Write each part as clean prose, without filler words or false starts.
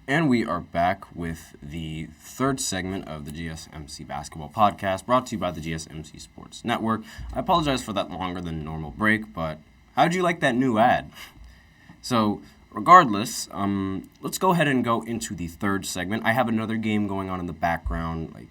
And we are back with the third segment of the GSMC Basketball Podcast, brought to you by the GSMC Sports Network. I apologize for that longer than normal break, but how'd you like that new ad? So, regardless, let's go ahead and go into the third segment. I have another game going on in the background,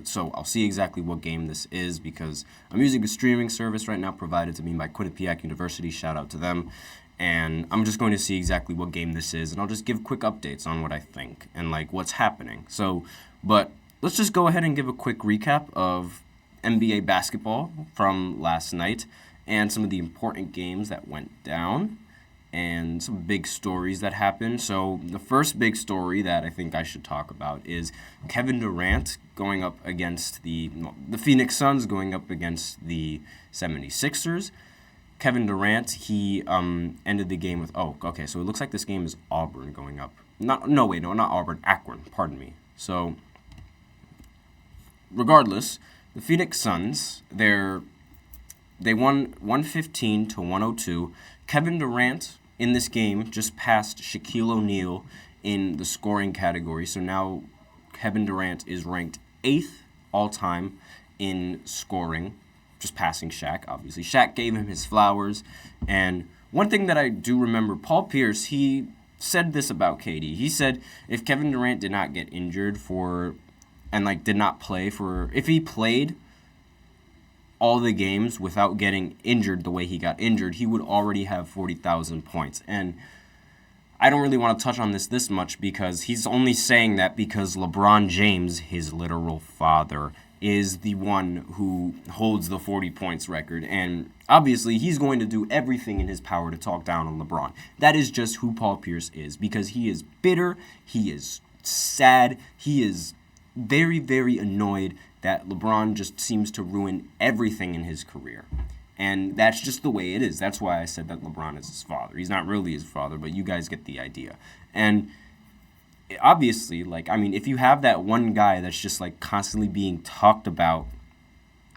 so I'll see exactly what game this is because I'm using a streaming service right now provided to me by Quinnipiac University. Shout out to them. And I'm just going to see exactly what game this is, and I'll just give quick updates on what I think and, what's happening. But let's just go ahead and give a quick recap of NBA basketball from last night and some of the important games that went down and some big stories that happened. So the first big story that I think I should talk about is Kevin Durant going up against the Phoenix Suns going up against the 76ers. Kevin Durant, he ended the game with, so it looks like this game is Auburn going up. Not Auburn, Akron, pardon me. So, regardless, the Phoenix Suns, they won 115 to 102. Kevin Durant, in this game, just passed Shaquille O'Neal in the scoring category. So now Kevin Durant is ranked 8th all-time in scoring, just passing Shaq, obviously. Shaq gave him his flowers. And one thing that I do remember, Paul Pierce, he said this about KD. He said if Kevin Durant did not get injured did not play if he played all the games without getting injured the way he got injured, he would already have 40,000 points. And I don't really want to touch on this much because he's only saying that because LeBron James, his literal father, is the one who holds the 40 points record. And obviously, he's going to do everything in his power to talk down on LeBron. That is just who Paul Pierce is because he is bitter, he is sad, he is very, very annoyed that LeBron just seems to ruin everything in his career. And that's just the way it is. That's why I said that LeBron is his father. He's not really his father, but you guys get the idea. And obviously, if you have that one guy that's just, constantly being talked about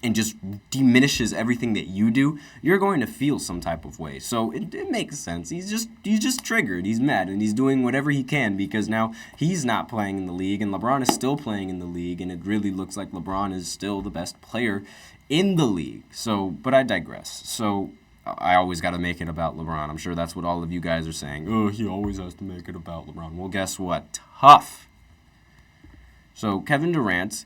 and just diminishes everything that you do, you're going to feel some type of way. So it makes sense. He's just triggered. He's mad, and he's doing whatever he can because now he's not playing in the league, and LeBron is still playing in the league, and it really looks like LeBron is still the best player in the league. So, but I digress. So I always got to make it about LeBron. I'm sure that's what all of you guys are saying. Oh, he always has to make it about LeBron. Well, guess what? Tough. So Kevin Durant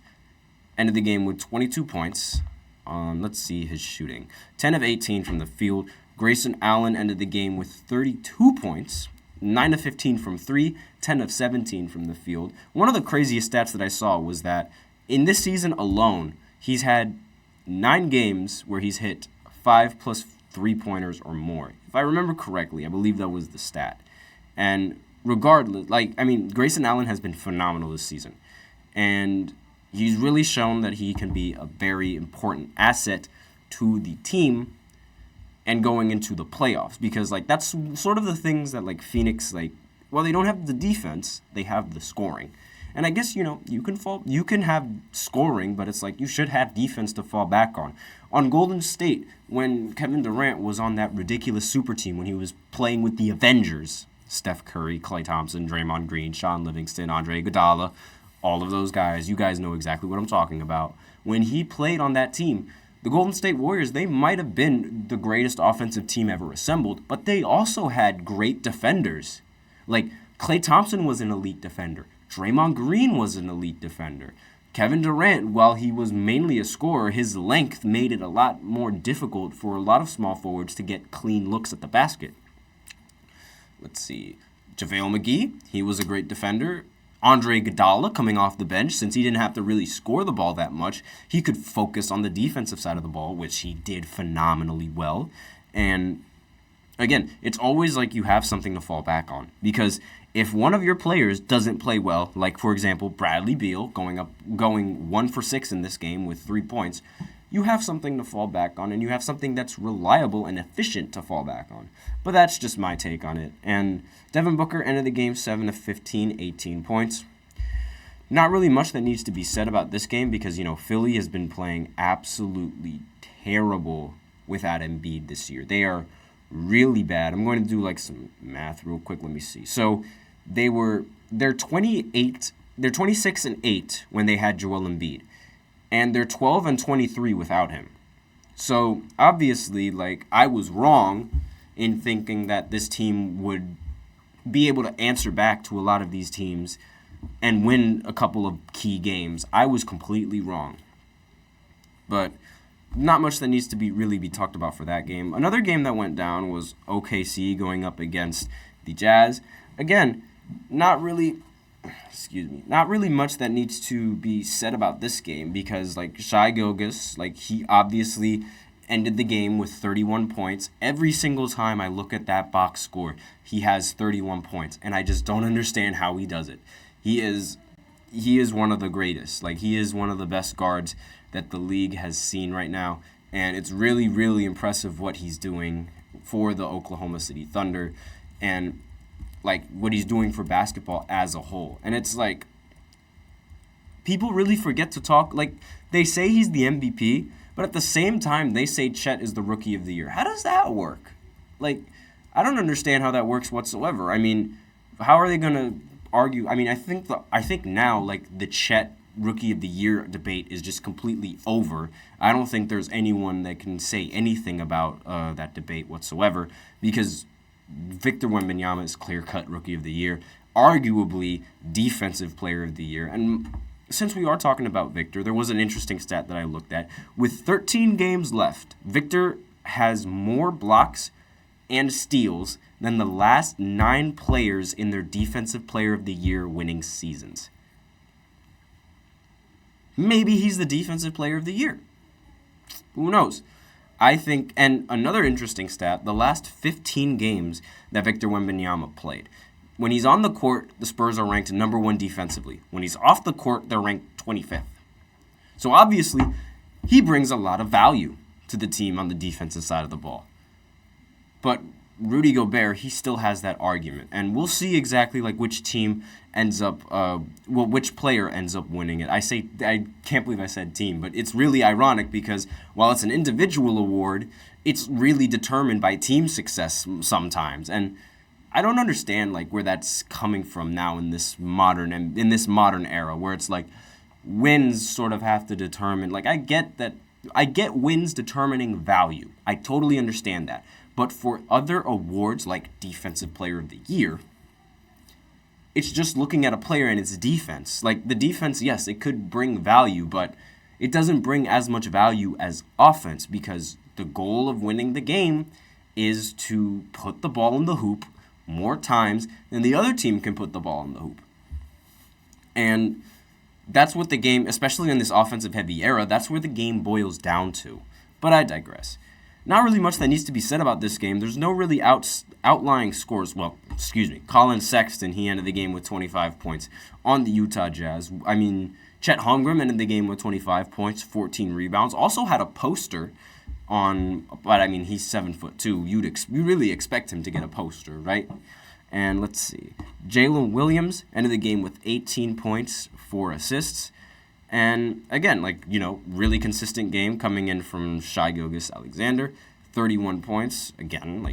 ended the game with 22 points. Let's see his shooting. 10 of 18 from the field. Grayson Allen ended the game with 32 points. 9 of 15 from 3. 10 of 17 from the field. One of the craziest stats that I saw was that in this season alone, he's had 9 games where he's hit 5 plus 3-pointers or more. If I remember correctly, I believe that was the stat. And regardless, Grayson Allen has been phenomenal this season. And he's really shown that he can be a very important asset to the team and going into the playoffs. Because, that's sort of the things that, Phoenix, they don't have the defense, they have the scoring. And I guess, you can have scoring, but it's you should have defense to fall back on. On Golden State, when Kevin Durant was on that ridiculous super team, when he was playing with the Avengers, Steph Curry, Klay Thompson, Draymond Green, Sean Livingston, Andre Iguodala, all of those guys, you guys know exactly what I'm talking about. When he played on that team, the Golden State Warriors, they might have been the greatest offensive team ever assembled, but they also had great defenders. Klay Thompson was an elite defender. Draymond Green was an elite defender. Kevin Durant, while he was mainly a scorer, his length made it a lot more difficult for a lot of small forwards to get clean looks at the basket. Let's see. JaVale McGee, he was a great defender. Andre Iguodala coming off the bench, since he didn't have to really score the ball that much, he could focus on the defensive side of the ball, which he did phenomenally well. And again, it's always you have something to fall back on because if one of your players doesn't play well, for example, Bradley Beal going 1 for 6 in this game with 3 points, you have something to fall back on, and you have something that's reliable and efficient to fall back on. But that's just my take on it. And Devin Booker ended the game 7 of 15, 18 points. Not really much that needs to be said about this game because, Philly has been playing absolutely terrible without Embiid this year. They are really bad. I'm going to do some math real quick. Let me see. So they were they're 26-8 when they had Joel Embiid, and they're 12-23 without him. So obviously, like, I was wrong in thinking that this team would be able to answer back to a lot of these teams and win a couple of key games. I was completely wrong. But not much that needs to really be talked about for that game. Another game that went down was OKC going up against the Jazz. Again, not really much that needs to be said about this game because, like, Shai Gilgeous, like, he obviously ended the game with 31 points. Every single time I look at that box score, he has 31 points, and I just don't understand how he does it. He is one of the greatest. Like, he is one of the best guards that the league has seen right now, and it's really, really impressive what he's doing for the Oklahoma City Thunder and, like, what he's doing for basketball as a whole. And it's like, people really forget to talk. Like, they say he's the MVP, but at the same time, they say Chet is the Rookie of the Year. How does that work? Like, I don't understand how that works whatsoever. I mean, how are they going to argue? I mean, I think now, like, the Chet Rookie of the Year debate is just completely over. I don't think there's anyone that can say anything about that debate whatsoever because Victor Wembanyama is clear-cut Rookie of the Year, arguably Defensive Player of the Year. And since we are talking about Victor, there was an interesting stat that I looked at. With 13 games left, Victor has more blocks and steals than the last 9 players in their Defensive Player of the Year winning seasons. Maybe he's the Defensive Player of the Year. Who knows? I think, and another interesting stat, the last 15 games that Victor Wembanyama played, when he's on the court, the Spurs are ranked number 1 defensively. When he's off the court, they're ranked 25th. So obviously, he brings a lot of value to the team on the defensive side of the ball. But Rudy Gobert, he still has that argument. And we'll see exactly like which team ends up, which player ends up winning it. I can't believe I said team, but it's really ironic because while it's an individual award, it's really determined by team success sometimes. And I don't understand like where that's coming from now in this modern era where it's like wins sort of have to determine. Like I get wins determining value. I totally understand that. But for other awards like Defensive Player of the Year, it's just looking at a player and its defense. Like the defense, yes, it could bring value, but it doesn't bring as much value as offense because the goal of winning the game is to put the ball in the hoop more times than the other team can put the ball in the hoop. And that's what the game, especially in this offensive-heavy era, that's where the game boils down to. But I digress. Not really much that needs to be said about this game. There's no really outlying scores. Well, Colin Sexton, he ended the game with 25 points on the Utah Jazz. I mean, Chet Holmgren ended the game with 25 points, 14 rebounds. Also had a poster but I mean, he's 7'2". You really expect him to get a poster, right? And let's see. Jalen Williams ended the game with 18 points, 4 assists. And again, really consistent game coming in from Shai Gilgeous-Alexander, 31 points. Again,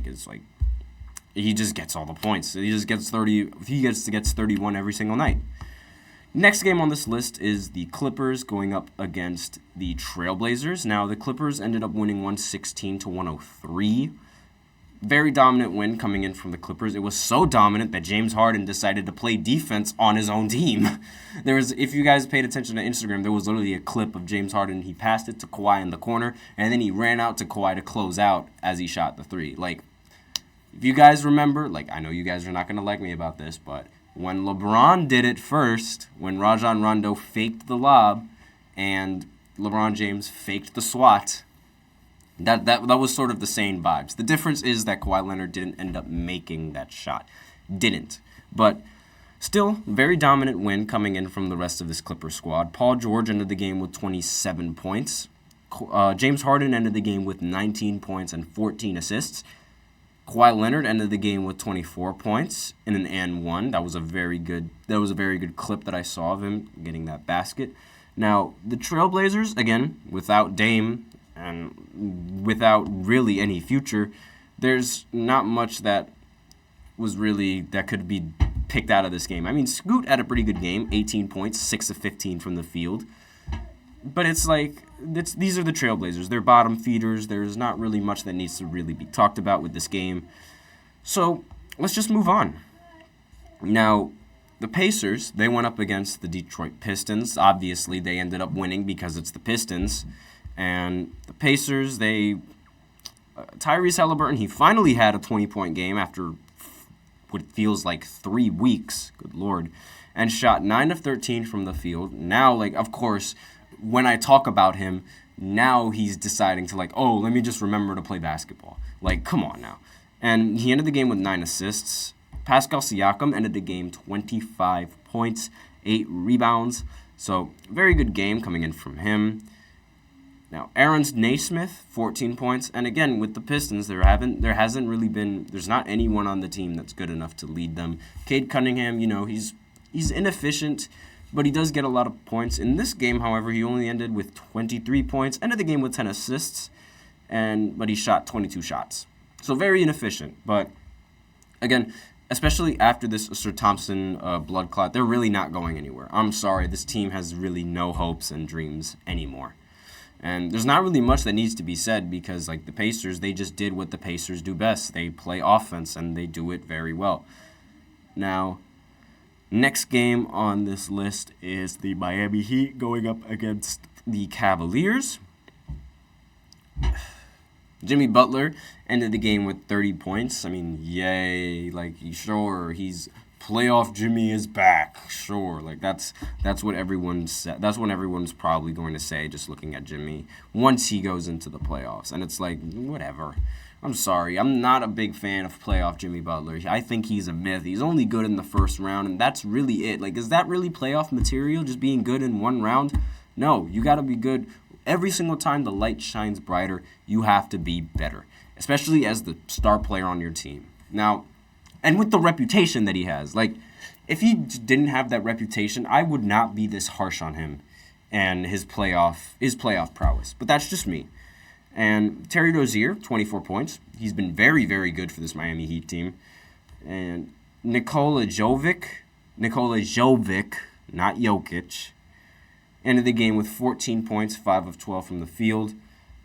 he just gets all the points. He just gets 30. He gets 31 every single night. Next game on this list is the Clippers going up against the Trailblazers. Now, the Clippers ended up winning 116-103. Very dominant win coming in from the Clippers. It was so dominant that James Harden decided to play defense on his own team. If you guys paid attention to Instagram, there was literally a clip of James Harden. He passed it to Kawhi in the corner, and then he ran out to Kawhi to close out as he shot the three. If you guys remember, I know you guys are not going to like me about this, but when LeBron did it first, when Rajon Rondo faked the lob and LeBron James faked the swat, that was sort of the same vibes. The difference is that Kawhi Leonard didn't end up making that shot. But still, very dominant win coming in from the rest of this Clippers squad. Paul George ended the game with 27 points. James Harden ended the game with 19 points and 14 assists. Kawhi Leonard ended the game with 24 points in an and one. That was a very good clip that I saw of him getting that basket. Now, the Trailblazers, again, without Dame and without really any future, there's not much that could be picked out of this game. I mean, Scoot had a pretty good game, 18 points, 6 of 15 from the field. But it's like, these are the Trailblazers. They're bottom feeders. There's not really much that needs to really be talked about with this game. So let's just move on. Now, the Pacers, they went up against the Detroit Pistons. Obviously, they ended up winning because it's the Pistons. And the Pacers, Tyrese Halliburton, he finally had a 20-point game after what feels like 3 weeks, good Lord, and shot 9 of 13 from the field. Now, like, of course, when I talk about him, now he's deciding to, like, oh, let me just remember to play basketball. Like, come on now. And he ended the game with 9 assists. Pascal Siakam ended the game 25 points, 8 rebounds. So, very good game coming in from him. Now, Aaron Naismith, 14 points. And again, with the Pistons, there's not anyone on the team that's good enough to lead them. Cade Cunningham, he's inefficient, but he does get a lot of points. In this game, however, he only ended with 23 points, ended the game with 10 assists, but he shot 22 shots. So very inefficient. But again, especially after this Sir Thompson blood clot, they're really not going anywhere. I'm sorry, this team has really no hopes and dreams anymore. And there's not really much that needs to be said because, like, the Pacers, they just did what the Pacers do best. They play offense, and they do it very well. Now, next game on this list is the Miami Heat going up against the Cavaliers. Jimmy Butler ended the game with 30 points. I mean, yay. Like, sure, playoff Jimmy is back. Sure, like that's what everyone's probably going to say just looking at Jimmy once he goes into the playoffs. And it's like, whatever. I'm sorry. I'm not a big fan of playoff Jimmy Butler. I think he's a myth. He's only good in the first round, and that's really it. Like, is that really playoff material, just being good in one round? No, you got to be good. Every single time the light shines brighter, you have to be better, especially as the star player on your team. Now, and with the reputation that he has, like, if he didn't have that reputation, I would not be this harsh on him and his playoff prowess. But that's just me. And Terry Rozier, 24 points. He's been very, very good for this Miami Heat team. And Nikola Jovic, not Jokic, ended the game with 14 points, 5 of 12 from the field.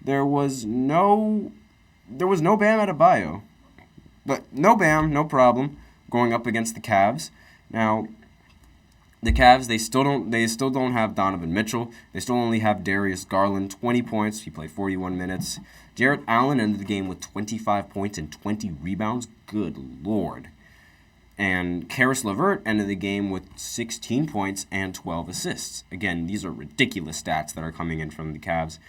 There was no Bam Adebayo. But no Bam, no problem, going up against the Cavs. Now, the Cavs, they still don't have Donovan Mitchell. They still only have Darius Garland, 20 points. He played 41 minutes. Jarrett Allen ended the game with 25 points and 20 rebounds. Good Lord. And Karis LeVert ended the game with 16 points and 12 assists. Again, these are ridiculous stats that are coming in from the Cavs.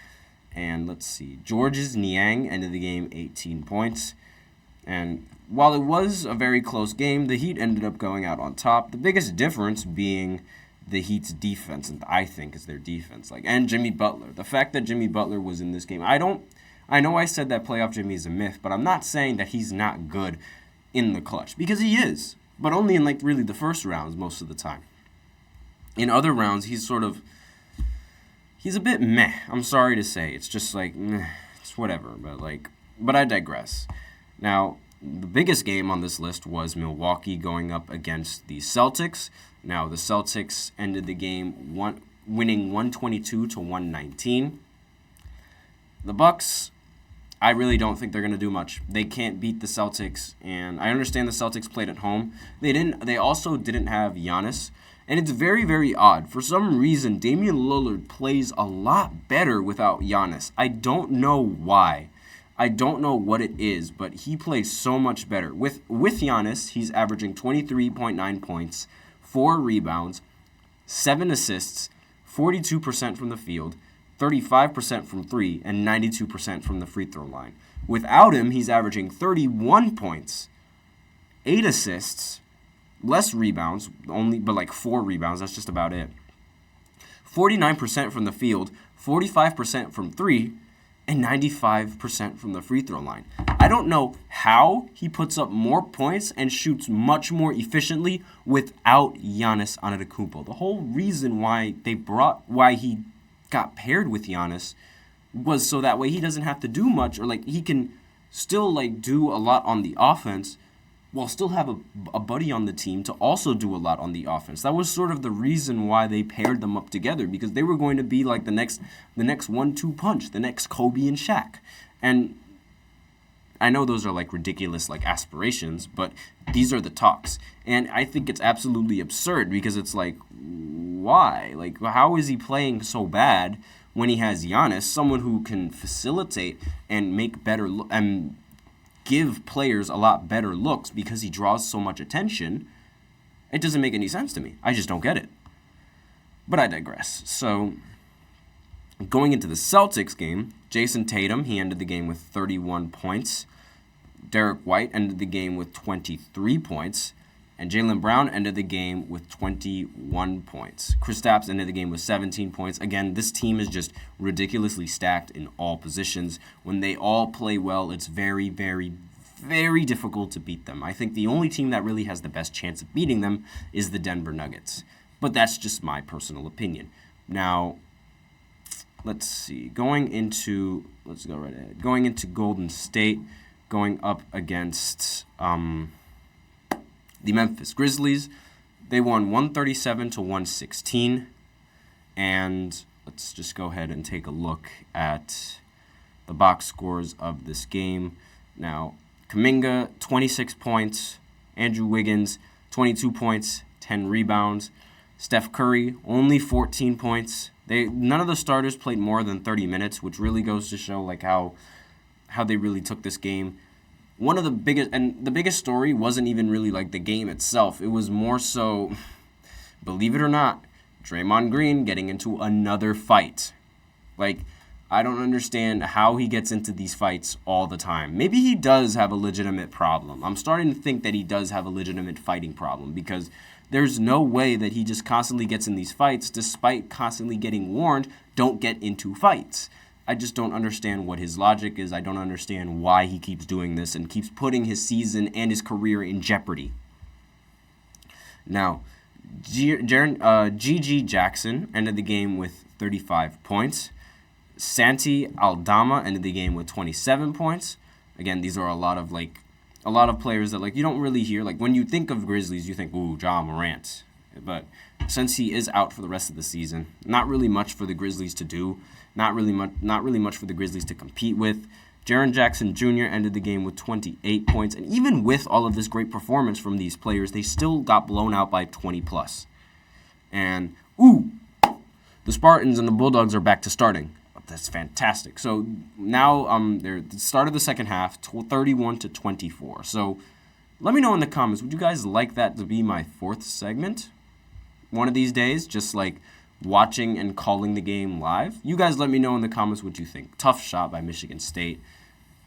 And let's see, Georges Niang ended the game 18 points. And while it was a very close game, the Heat ended up going out on top. The biggest difference being the Heat's defense, and I think is their defense. And Jimmy Butler. The fact that Jimmy Butler was in this game, I know I said that playoff Jimmy is a myth, but I'm not saying that he's not good in the clutch, because he is, but only in really the first rounds most of the time. In other rounds, he's a bit meh. I'm sorry to say. It's just meh, it's whatever, but I digress. Now, the biggest game on this list was Milwaukee going up against the Celtics. Now, the Celtics ended the game winning 122 to 119. The Bucks, I really don't think they're going to do much. They can't beat the Celtics, and I understand the Celtics played at home. They also didn't have Giannis, and it's very, very odd. For some reason, Damian Lillard plays a lot better without Giannis. I don't know why. I don't know what it is, but he plays so much better. With Giannis, he's averaging 23.9 points, 4 rebounds, 7 assists, 42% from the field, 35% from 3, and 92% from the free throw line. Without him, he's averaging 31 points, 8 assists, less rebounds, but 4 rebounds, that's just about it. 49% from the field, 45% from 3, and 95% from the free throw line. I don't know how he puts up more points and shoots much more efficiently without Giannis Antetokounmpo. The whole reason why he got paired with Giannis was so that way he doesn't have to do much, or he can still do a lot on the offense while still have a buddy on the team to also do a lot on the offense. That was sort of the reason why they paired them up together, because they were going to be like the next 1-2 punch, the next Kobe and Shaq. And I know those are like ridiculous like aspirations, but these are the talks. And I think it's absolutely absurd, because it's like, why? Like, how is he playing so bad when he has Giannis, someone who can facilitate and make better and give players a lot better looks because he draws so much attention? It doesn't make any sense to me. I just don't get it. But I digress. So, going into the Celtics game, Jason Tatum, he ended the game with 31 points. Derek White ended the game with 23 points. And Jaylen Brown ended the game with 21 points. Kristaps ended the game with 17 points. Again, this team is just ridiculously stacked in all positions. When they all play well, it's very, very, very difficult to beat them. I think the only team that really has the best chance of beating them is the Denver Nuggets. But that's just my personal opinion. Now, let's see. Let's go right ahead. Going into Golden State, going up against the Memphis Grizzlies. They won 137-116. And let's just go ahead and take a look at the box scores of this game. Now, Kuminga, 26 points. Andrew Wiggins, 22 points, 10 rebounds. Steph Curry, only 14 points. None of the starters played more than 30 minutes, which really goes to show like how they really took this game. One of the biggest story wasn't even really like the game itself. It was more so, believe it or not, Draymond Green getting into another fight. Like, I don't understand how he gets into these fights all the time. Maybe he does have a legitimate problem. I'm starting to think that he does have a legitimate fighting problem, because there's no way that he just constantly gets in these fights despite constantly getting warned, don't get into fights. I just don't understand what his logic is. I don't understand why he keeps doing this and keeps putting his season and his career in jeopardy. Now, G.G. Jackson ended the game with 35 points. Santi Aldama ended the game with 27 points. Again, these are a lot of players that you don't really hear. Like, when you think of Grizzlies, you think, ooh, Ja Morant. But since he is out for the rest of the season, not really much for the Grizzlies to do. Not really much for the Grizzlies to compete with. Jaren Jackson Jr. ended the game with 28 points. And even with all of this great performance from these players, they still got blown out by 20+. And, the Spartans and the Bulldogs are back to starting. That's fantastic. So now they're at the start of the second half, 31-24. So let me know in the comments, would you guys like that to be my fourth segment one of these days? Just like watching and calling the game live? You guys let me know in the comments what you think. Tough shot by Michigan State.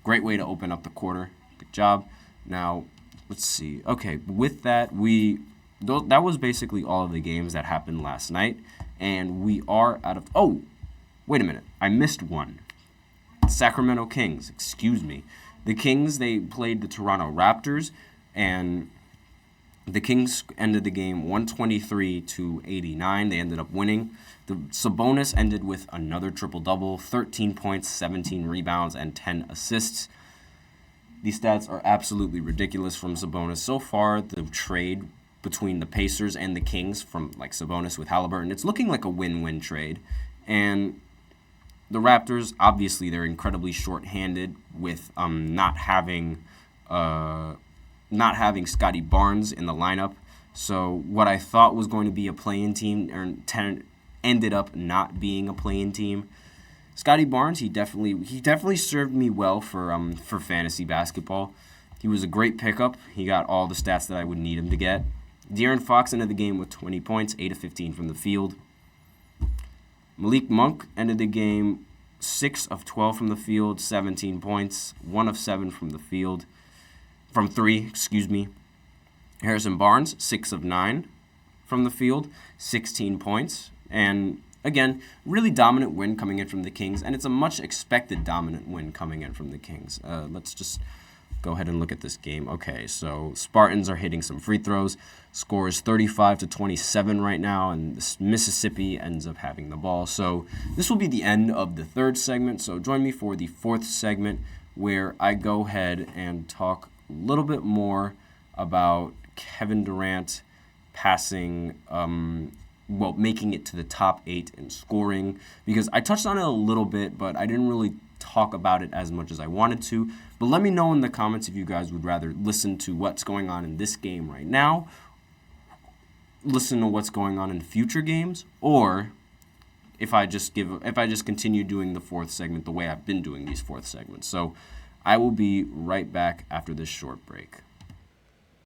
Great way to open up the quarter. Good job. Now, let's see. Okay, with that, that was basically all of the games that happened last night. And we are out of... Oh, wait a minute. I missed one. Sacramento Kings. Excuse me. The Kings, they played the Toronto Raptors, and the Kings ended the game 123-89. They ended up winning. The Sabonis ended with another triple-double, 13 points, 17 rebounds, and 10 assists. These stats are absolutely ridiculous from Sabonis. So far, the trade between the Pacers and the Kings from Sabonis with Halliburton, it's looking like a win-win trade. And the Raptors, obviously, they're incredibly short-handed with not having Scotty Barnes in the lineup. So what I thought was going to be a play-in team ended up not being a play-in team. Scotty Barnes, he definitely served me well for fantasy basketball. He was a great pickup. He got all the stats that I would need him to get. De'Aaron Fox ended the game with 20 points, 8 of 15 from the field. Malik Monk ended the game 6 of 12 from the field, 17 points, 1 of 7 from the field. From 3. Harrison Barnes, 6 of 9 from the field, 16 points. And again, really dominant win coming in from the Kings, and it's a much expected dominant win coming in from the Kings. Let's just go ahead and look at this game. Okay, so Spartans are hitting some free throws. Score is 35-27 right now, and Mississippi ends up having the ball. So this will be the end of the third segment. So join me for the fourth segment, where I go ahead and talk a little bit more about Kevin Durant passing, making it to the top 8 in scoring, because I touched on it a little bit, but I didn't really talk about it as much as I wanted to. But let me know in the comments if you guys would rather listen to what's going on in this game right now, listen to what's going on in future games, or if I just continue doing the 4th segment the way I've been doing these 4th segments. So I will be right back after this short break.